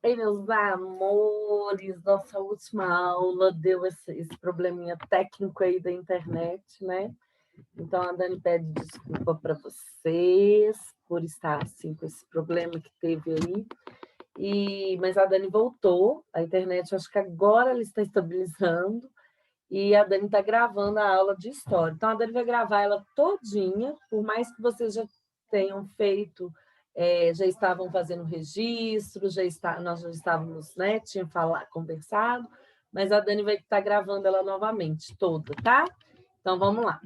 Ei, meus amores, nossa última aula deu esse probleminha técnico aí da internet, né? Então a Dani pede desculpa para vocês por estar assim com esse problema que teve aí. Mas a Dani voltou, a internet, acho que agora ela está estabilizando, e a Dani está gravando a aula de história. Então a Dani vai gravar ela todinha, por mais que vocês já tenham feito, já estavam fazendo registro, nós já estávamos, né, tinha conversado, mas a Dani vai estar gravando ela novamente, toda, tá? Então vamos lá.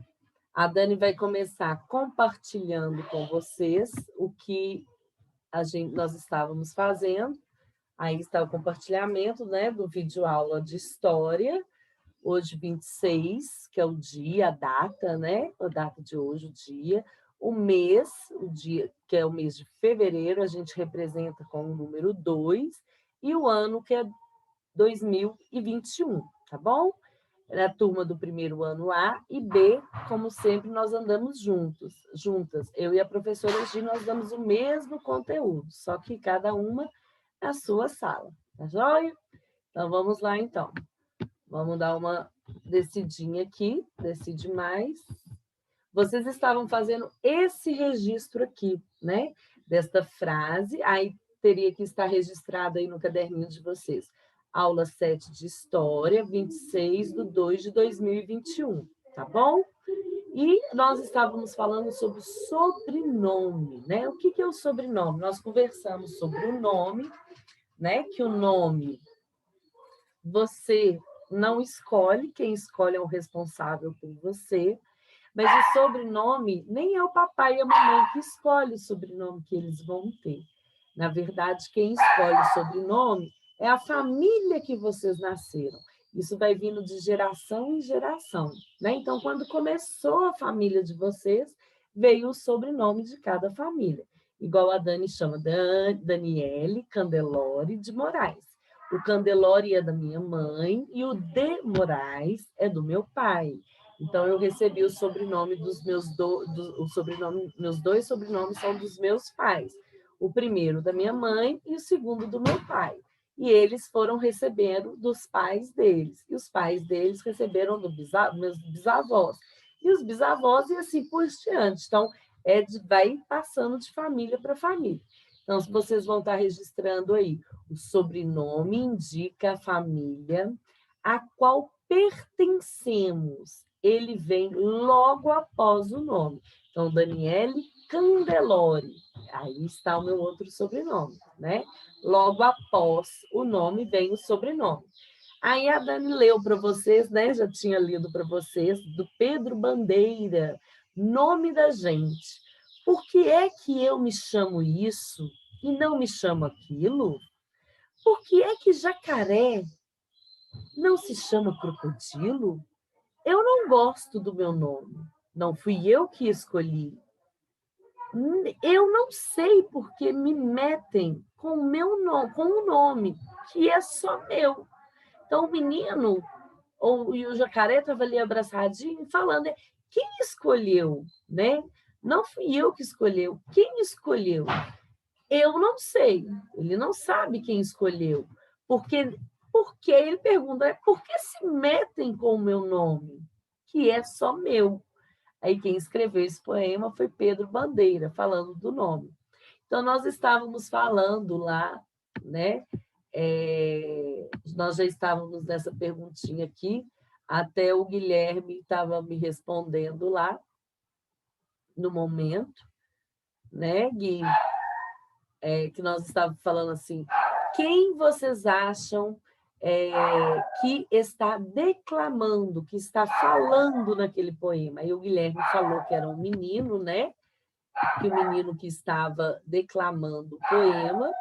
A Dani vai começar compartilhando com vocês o que nós estávamos fazendo. Aí está o compartilhamento, né, do vídeo aula de história, hoje 26, que é o dia, a data, né? A data de hoje, o dia. O mês, o dia, que é o mês de fevereiro, a gente representa com o número 2, e o ano, que é 2021, tá bom? É a turma do primeiro ano A e B, como sempre, nós andamos juntas. Eu e a professora Gi, nós damos o mesmo conteúdo, só que cada uma na sua sala, tá joia? Então, vamos lá, então. Vamos dar uma decidinha aqui, decide mais. Vocês estavam fazendo esse registro aqui, né? Desta frase, aí teria que estar registrado aí no caderninho de vocês. Aula 7 de História, 26/2/2021, tá bom? E nós estávamos falando sobre sobrenome, né? O que é o sobrenome? Nós conversamos sobre o nome, né? Que o nome você não escolhe, quem escolhe é o responsável por você, mas o sobrenome nem é o papai e a mamãe que escolhe o sobrenome que eles vão ter. Na verdade, quem escolhe o sobrenome é a família que vocês nasceram. Isso vai vindo de geração em geração, né? Então, quando começou a família de vocês, veio o sobrenome de cada família. Igual a Dani chama Daniele Candelori de Moraes. O Candelori é da minha mãe e o de Moraes é do meu pai. Então, eu recebi o sobrenome dos meus dois sobrenomes são dos meus pais. O primeiro da minha mãe e o segundo do meu pai. E eles foram recebendo dos pais deles. E os pais deles receberam dos meus bisavós. E os bisavós e assim por diante. Então, vai passando de família para família. Então, se vocês vão estar registrando aí, o sobrenome indica a família a qual pertencemos. Ele vem logo após o nome. Então, Daniele Candelori. Aí está o meu outro sobrenome, né? Logo após o nome vem o sobrenome. Aí a Dani leu para vocês, né? Já tinha lido para vocês, do Pedro Bandeira, Nome da Gente. Por que é que eu me chamo isso e não me chamo aquilo? Por que é que jacaré não se chama crocodilo? Eu não gosto do meu nome. Não fui eu que escolhi. Eu não sei por que me metem com o meu nome, com o nome, que é só meu. Então, o menino e o jacaré estava ali abraçadinho, falando, né? Quem escolheu, né? Não fui eu que escolheu. Quem escolheu? Eu não sei. Ele não sabe quem escolheu. Porque ele pergunta, por que se metem com o meu nome, que é só meu? Aí quem escreveu esse poema foi Pedro Bandeira, falando do nome. Então, nós estávamos falando lá, né? Nós já estávamos nessa perguntinha aqui, até o Guilherme estava me respondendo lá, no momento, né, Gui? Que nós estávamos falando assim, quem vocês acham que está declamando, que está falando naquele poema? Aí o Guilherme falou que era um menino, né? Que o menino que estava declamando o poema,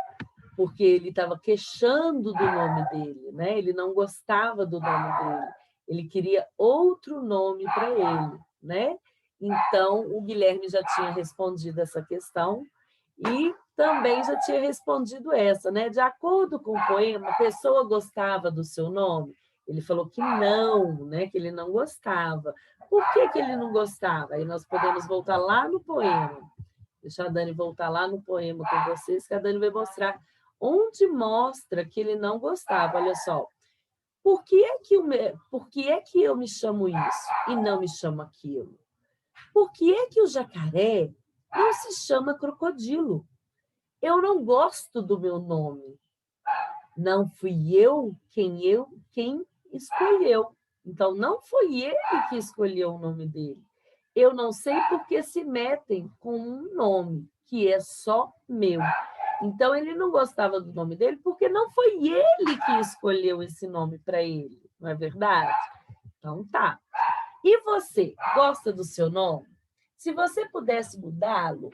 porque ele estava queixando do nome dele, né? Ele não gostava do nome dele, ele queria outro nome para ele, né? Então, o Guilherme já tinha respondido essa questão e também já tinha respondido essa, né? De acordo com o poema, a pessoa gostava do seu nome? Ele falou que não, né? Que ele não gostava. Por que ele não gostava? Aí nós podemos voltar lá no poema. Deixa a Dani voltar lá no poema com vocês, que a Dani vai mostrar onde mostra que ele não gostava. Olha só, por que é que eu me chamo isso e não me chamo aquilo? Por que é que o jacaré não se chama crocodilo? Eu não gosto do meu nome. Não fui quem escolheu. Então, não foi ele que escolheu o nome dele. Eu não sei por que se metem com um nome que é só meu. Então, ele não gostava do nome dele porque não foi ele que escolheu esse nome para ele, não é verdade? Então, tá. E você, gosta do seu nome? Se você pudesse mudá-lo,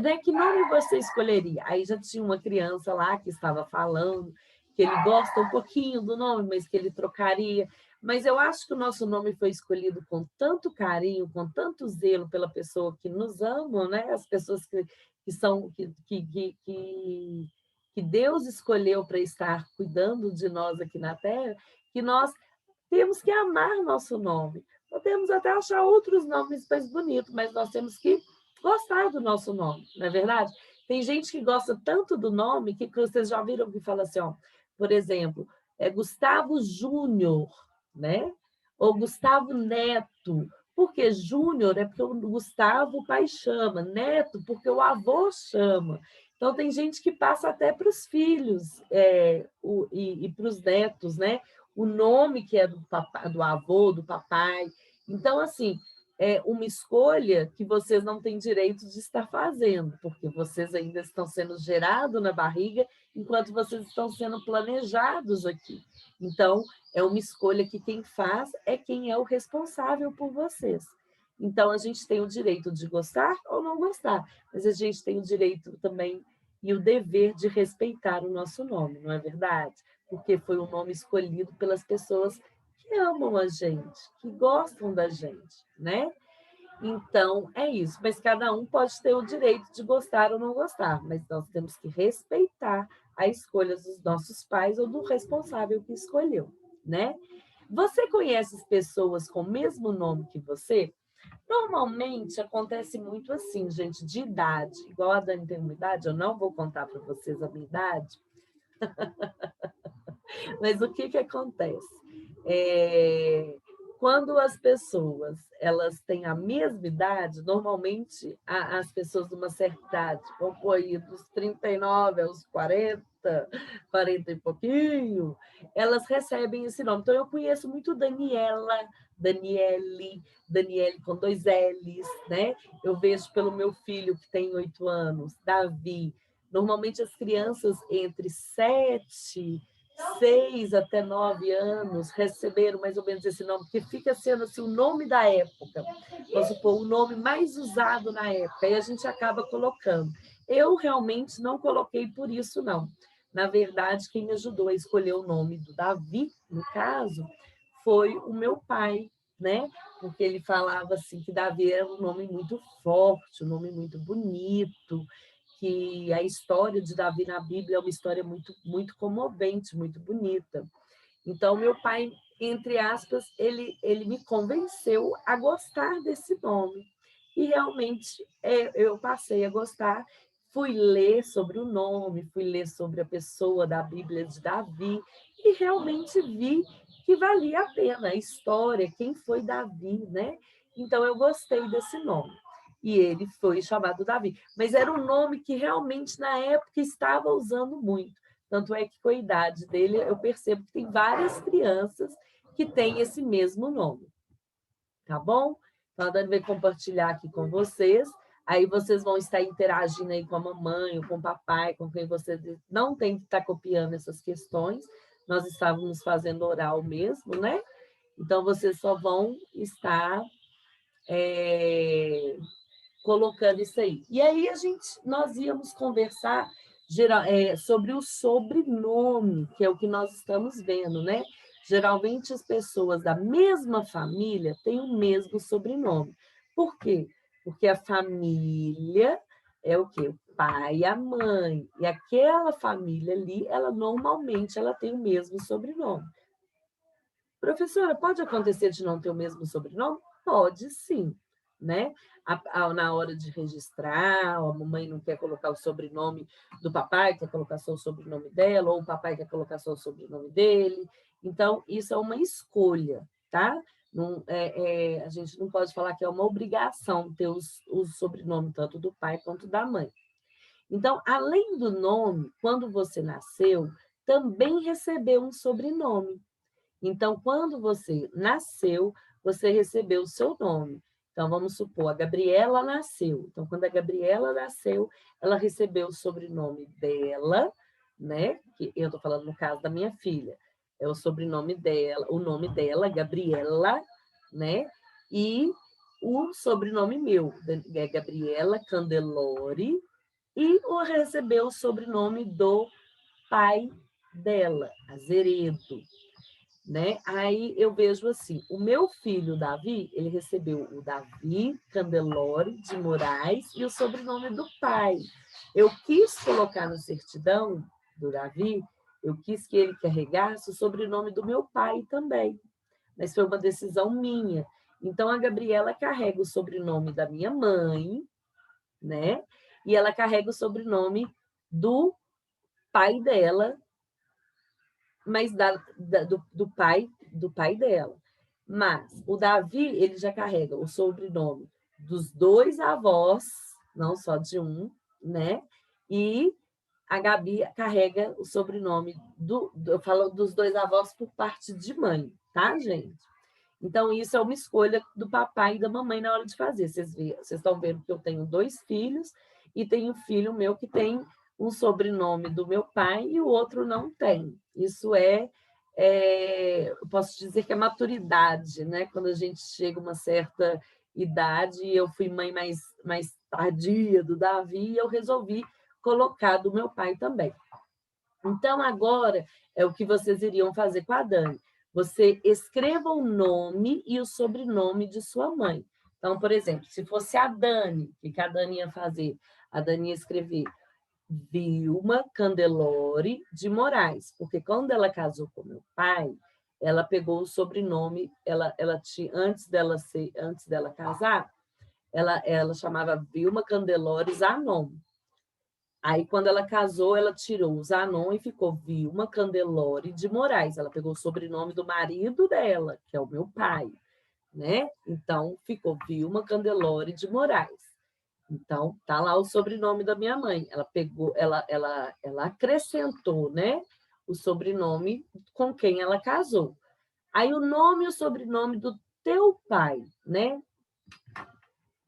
né, que nome você escolheria? Aí já tinha uma criança lá que estava falando que ele gosta um pouquinho do nome, mas que ele trocaria. Mas eu acho que o nosso nome foi escolhido com tanto carinho, com tanto zelo pela pessoa que nos ama, né? As pessoas que são que Deus escolheu para estar cuidando de nós aqui na Terra, que nós temos que amar nosso nome. Podemos até achar outros nomes mais bonitos, mas nós temos que gostar do nosso nome, não é verdade? Tem gente que gosta tanto do nome que vocês já viram que fala assim, ó, por exemplo, Gustavo Júnior, né? Ou Gustavo Neto. Porque Júnior é porque o Gustavo o pai chama, Neto porque o avô chama. Então, tem gente que passa até para os filhos e para os netos, né? O nome que é do avô, do papai. Então, assim, é uma escolha que vocês não têm direito de estar fazendo, porque vocês ainda estão sendo gerados na barriga, enquanto vocês estão sendo planejados aqui. Então, é uma escolha que quem faz é quem é o responsável por vocês. Então, a gente tem o direito de gostar ou não gostar, mas a gente tem o direito também e o dever de respeitar o nosso nome, não é verdade? Porque foi um nome escolhido pelas pessoas que amam a gente, que gostam da gente, né? Então, é isso. Mas cada um pode ter o direito de gostar ou não gostar, mas nós temos que respeitar a escolha dos nossos pais ou do responsável que escolheu, né? Você conhece pessoas com o mesmo nome que você? Normalmente acontece muito assim, gente, de idade. Igual a Dani tem uma idade, eu não vou contar para vocês a minha idade, mas o que, que acontece? Quando as pessoas elas têm a mesma idade, normalmente as pessoas de uma certa idade, vão pôr aí dos 39 aos 40, 40 e pouquinho, elas recebem esse nome. Então, eu conheço muito Daniela, Daniele com 2 L's, né? Eu vejo pelo meu filho, que tem 8 anos, Davi. Normalmente, as crianças entre 7 6 até 9 anos receberam mais ou menos esse nome, porque fica sendo assim, o nome da época, vamos supor, o nome mais usado na época, e a gente acaba colocando. Eu realmente não coloquei por isso, não. Na verdade, quem me ajudou a escolher o nome do Davi, no caso, foi o meu pai, né? Porque ele falava assim que Davi era um nome muito forte, um nome muito bonito, que a história de Davi na Bíblia é uma história muito, muito comovente, muito bonita. Então, meu pai, entre aspas, ele me convenceu a gostar desse nome. E realmente eu passei a gostar. Fui ler sobre o nome, fui ler sobre a pessoa da Bíblia de Davi, e realmente vi que valia a pena a história, quem foi Davi, né? Então, eu gostei desse nome. E ele foi chamado Davi. Mas era um nome que realmente, na época, estava usando muito. Tanto é que, com a idade dele, eu percebo que tem várias crianças que têm esse mesmo nome. Tá bom? Então, a Dani vai compartilhar aqui com vocês. Aí vocês vão estar interagindo aí com a mamãe ou com o papai, com quem vocês não tem que estar copiando essas questões. Nós estávamos fazendo oral mesmo, né? Então, vocês só vão estar colocando isso aí. E aí nós íamos conversar sobre o sobrenome, que é o que nós estamos vendo, né? Geralmente as pessoas da mesma família têm o mesmo sobrenome. Por quê? Porque a família é o quê? O pai e a mãe. E aquela família ali, normalmente ela tem o mesmo sobrenome. Professora, pode acontecer de não ter o mesmo sobrenome? Pode sim. né? Na hora de registrar, a mamãe não quer colocar o sobrenome do papai, quer colocar só o sobrenome dela, ou o papai quer colocar só o sobrenome dele. Então, isso é uma escolha, tá? Não, a gente não pode falar que é uma obrigação ter o sobrenome tanto do pai quanto da mãe. Então, além do nome, quando você nasceu, também recebeu um sobrenome. Então, quando você nasceu, você recebeu o seu nome. Então, vamos supor, a Gabriela nasceu. Então, quando a Gabriela nasceu, ela recebeu o sobrenome dela, né? Que eu estou falando no caso da minha filha. É o sobrenome dela, o nome dela, Gabriela, né? E o sobrenome meu, é Gabriela Candelori, e recebeu o sobrenome do pai dela, Azeredo, né? Aí eu vejo assim, o meu filho Davi, ele recebeu o Davi Candelori de Moraes e o sobrenome do pai. Eu quis colocar na certidão do Davi, eu quis que ele carregasse o sobrenome do meu pai também, mas foi uma decisão minha. Então a Gabriela carrega o sobrenome da minha mãe, né? E ela carrega o sobrenome do pai dela, mas do pai dela. Mas o Davi, ele já carrega o sobrenome dos dois avós, não só de um, né? E a Gabi carrega o sobrenome eu falo dos dois avós por parte de mãe, tá, gente? Então, isso é uma escolha do papai e da mamãe na hora de fazer. Vocês estão vendo que eu tenho 2 filhos e tenho um filho meu que tem um sobrenome do meu pai e o outro não tem. Isso eu posso dizer que é maturidade, né? Quando a gente chega a uma certa idade, eu fui mãe mais tardia do Davi e eu resolvi colocar do meu pai também. Então, agora é o que vocês iriam fazer com a Dani. Você escreva o nome e o sobrenome de sua mãe. Então, por exemplo, se fosse a Dani, o que a Dani ia fazer? A Dani ia escrever Vilma Candelori de Moraes, porque quando ela casou com meu pai, ela pegou o sobrenome, antes dela casar, ela chamava Vilma Candelori Zanon. Aí, quando ela casou, ela tirou o Zanon e ficou Vilma Candelori de Moraes. Ela pegou o sobrenome do marido dela, que é o meu pai, né? Então, ficou Vilma Candelori de Moraes. Então, tá lá o sobrenome da minha mãe. Ela pegou, ela acrescentou, né? O sobrenome com quem ela casou. Aí, o nome e o sobrenome do teu pai, né?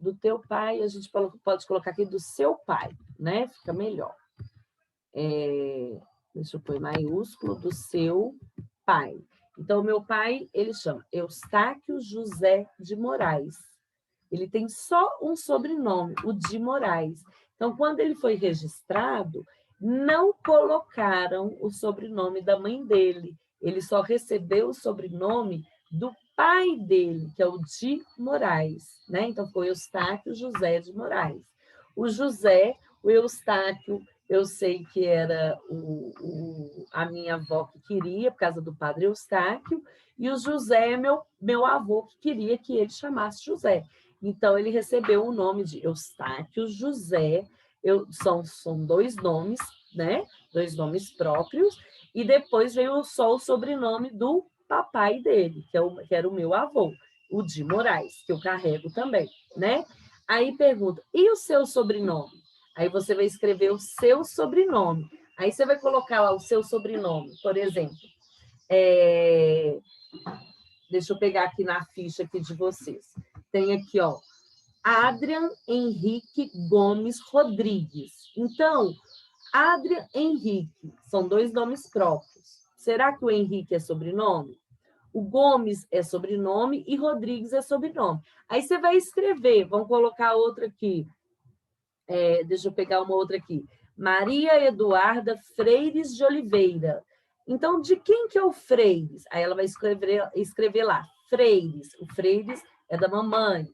Do teu pai, a gente pode colocar aqui do seu pai, né? Fica melhor. Deixa eu pôr maiúsculo, do seu pai. Então, o meu pai, ele chama Eustáquio José de Moraes. Ele tem só um sobrenome, o de Moraes. Então, quando ele foi registrado, não colocaram o sobrenome da mãe dele. Ele só recebeu o sobrenome do pai dele, que é o de Moraes, né? Então, foi Eustáquio José de Moraes. O José, o Eustáquio, eu sei que era a minha avó que queria, por causa do padre Eustáquio, e o José é meu avô que queria que ele chamasse José. Então, ele recebeu o nome de Eustáquio José, são 2 nomes, né? 2 nomes próprios, e depois veio só o sobrenome do papai dele, que era o meu avô, o de Moraes, que eu carrego também, né? Aí pergunta, e o seu sobrenome? Aí você vai escrever o seu sobrenome. Aí você vai colocar lá o seu sobrenome, por exemplo. Deixa eu pegar aqui na ficha aqui de vocês. Tem aqui, ó, Adrian Henrique Gomes Rodrigues. Então, Adrian Henrique são 2 nomes próprios. Será que o Henrique é sobrenome? O Gomes é sobrenome e Rodrigues é sobrenome. Aí você vai escrever, vamos colocar outra aqui. Deixa eu pegar uma outra aqui. Maria Eduarda Freires de Oliveira. Então, de quem que é o Freires? Aí ela vai escrever lá, Freires. O Freires é da mamãe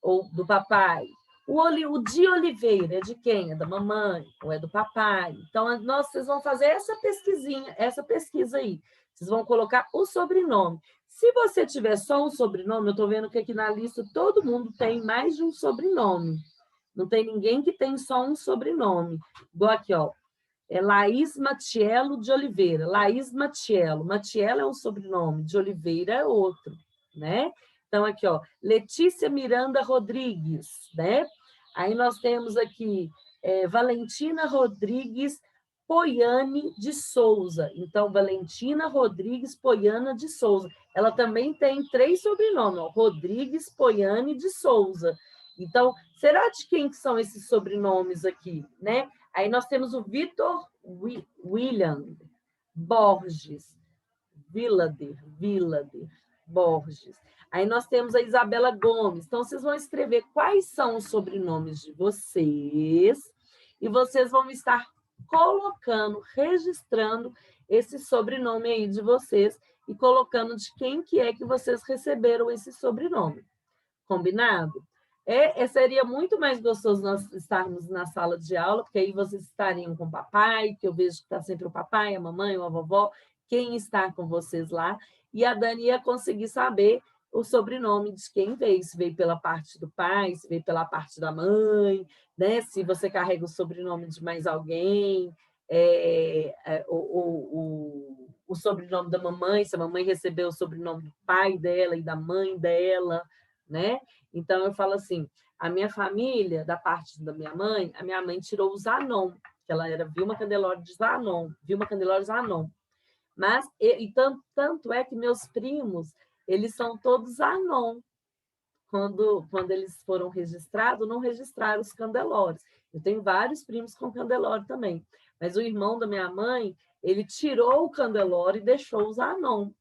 ou do papai. O de Oliveira é de quem? É da mamãe ou é do papai? Então, vocês vão fazer essa pesquisa aí. Vocês vão colocar o sobrenome. Se você tiver só um sobrenome, eu estou vendo que aqui na lista todo mundo tem mais de um sobrenome. Não tem ninguém que tem só um sobrenome. Igual aqui, ó. É Laís Matiello de Oliveira. Laís Matiello. Matiello é um sobrenome, de Oliveira é outro, né? Então, aqui, ó, Letícia Miranda Rodrigues, né? Aí nós temos aqui Valentina Rodrigues Poiane de Souza. Então, Valentina Rodrigues Poiana de Souza. Ela também tem 3 sobrenomes, ó, Rodrigues Poiane de Souza. Então, será de quem que são esses sobrenomes aqui, né? Aí nós temos o Vitor William Borges, Villader, Borges. Aí nós temos a Isabela Gomes. Então, vocês vão escrever quais são os sobrenomes de vocês e vocês vão estar colocando, registrando esse sobrenome aí de vocês e colocando de quem que é que vocês receberam esse sobrenome. Combinado? Seria muito mais gostoso nós estarmos na sala de aula, porque aí vocês estariam com o papai, que eu vejo que está sempre o papai, a mamãe, a vovó, quem está com vocês lá, e a Dani ia conseguir saber o sobrenome de quem veio, se veio pela parte do pai, se veio pela parte da mãe, né? Se você carrega o sobrenome de mais alguém, o sobrenome da mamãe, se a mamãe recebeu o sobrenome do pai dela e da mãe dela, né? Então, eu falo assim, a minha família, da parte da minha mãe, a minha mãe tirou o Zanon, que ela era Vilma Candeloro de Zanon, Vilma Candeloro Zanon. Mas, tanto é que meus primos, eles são todos Zanon. Quando eles foram registrados, não registraram os Candelores. Eu tenho vários primos com Candeloro também. Mas o irmão da minha mãe, ele tirou o Candeloro e deixou o Zanon.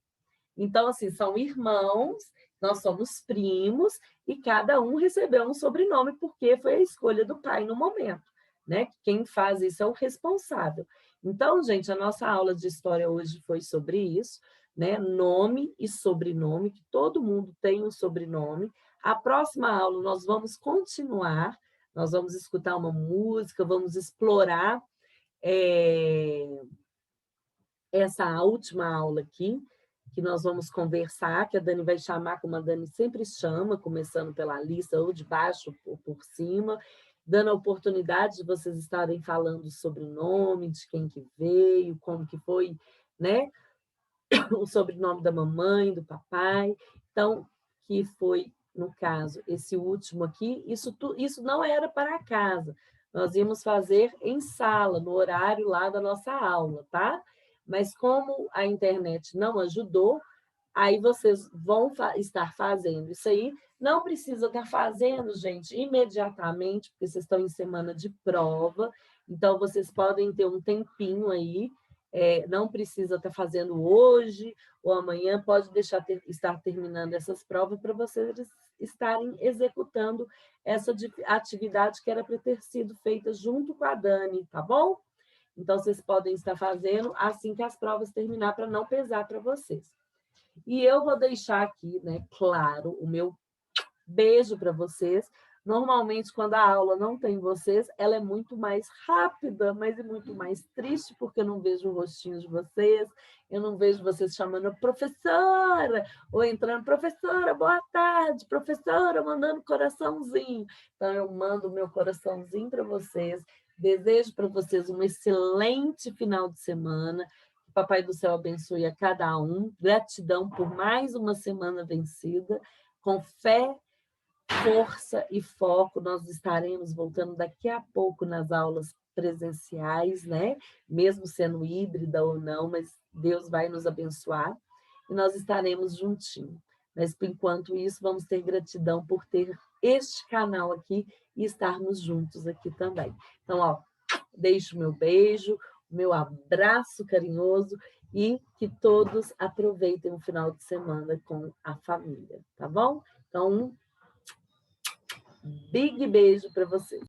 Então, assim, são irmãos, nós somos primos, e cada um recebeu um sobrenome, porque foi a escolha do pai no momento, né? Quem faz isso é o responsável. Então, gente, a nossa aula de história hoje foi sobre isso, né? Nome e sobrenome, que todo mundo tem um sobrenome. A próxima aula nós vamos continuar, nós vamos escutar uma música, vamos explorar essa última aula aqui, que nós vamos conversar, que a Dani vai chamar, como a Dani sempre chama, começando pela lista, ou de baixo ou por cima, dando a oportunidade de vocês estarem falando sobre o nome, de quem que veio, como que foi, né? O sobrenome da mamãe, do papai. Então, que foi, no caso, esse último aqui, isso não era para casa. Nós íamos fazer em sala, no horário lá da nossa aula, tá? Mas como a internet não ajudou, aí vocês vão estar fazendo isso aí. Não precisa estar fazendo, gente, imediatamente, porque vocês estão em semana de prova, então vocês podem ter um tempinho aí, não precisa estar fazendo hoje ou amanhã, pode estar terminando essas provas para vocês estarem executando essa atividade que era para ter sido feita junto com a Dani, tá bom? Então, vocês podem estar fazendo assim que as provas terminar, para não pesar para vocês. E eu vou deixar aqui, né, claro, o meu beijo para vocês. Normalmente, quando a aula não tem vocês, ela é muito mais rápida, mas é muito mais triste, porque eu não vejo o rostinho de vocês, eu não vejo vocês chamando professora, ou entrando, professora, boa tarde, professora, mandando coraçãozinho. Então, eu mando o meu coraçãozinho para vocês, desejo para vocês um excelente final de semana, que Papai do Céu abençoe a cada um, gratidão por mais uma semana vencida, com fé, força e foco. Nós estaremos voltando daqui a pouco nas aulas presenciais, né? Mesmo sendo híbrida ou não, mas Deus vai nos abençoar e nós estaremos juntinhos. Mas, por enquanto isso, vamos ter gratidão por ter este canal aqui e estarmos juntos aqui também. Então, ó, deixo o meu beijo, o meu abraço carinhoso e que todos aproveitem o final de semana com a família, tá bom? Então, big beijo para vocês.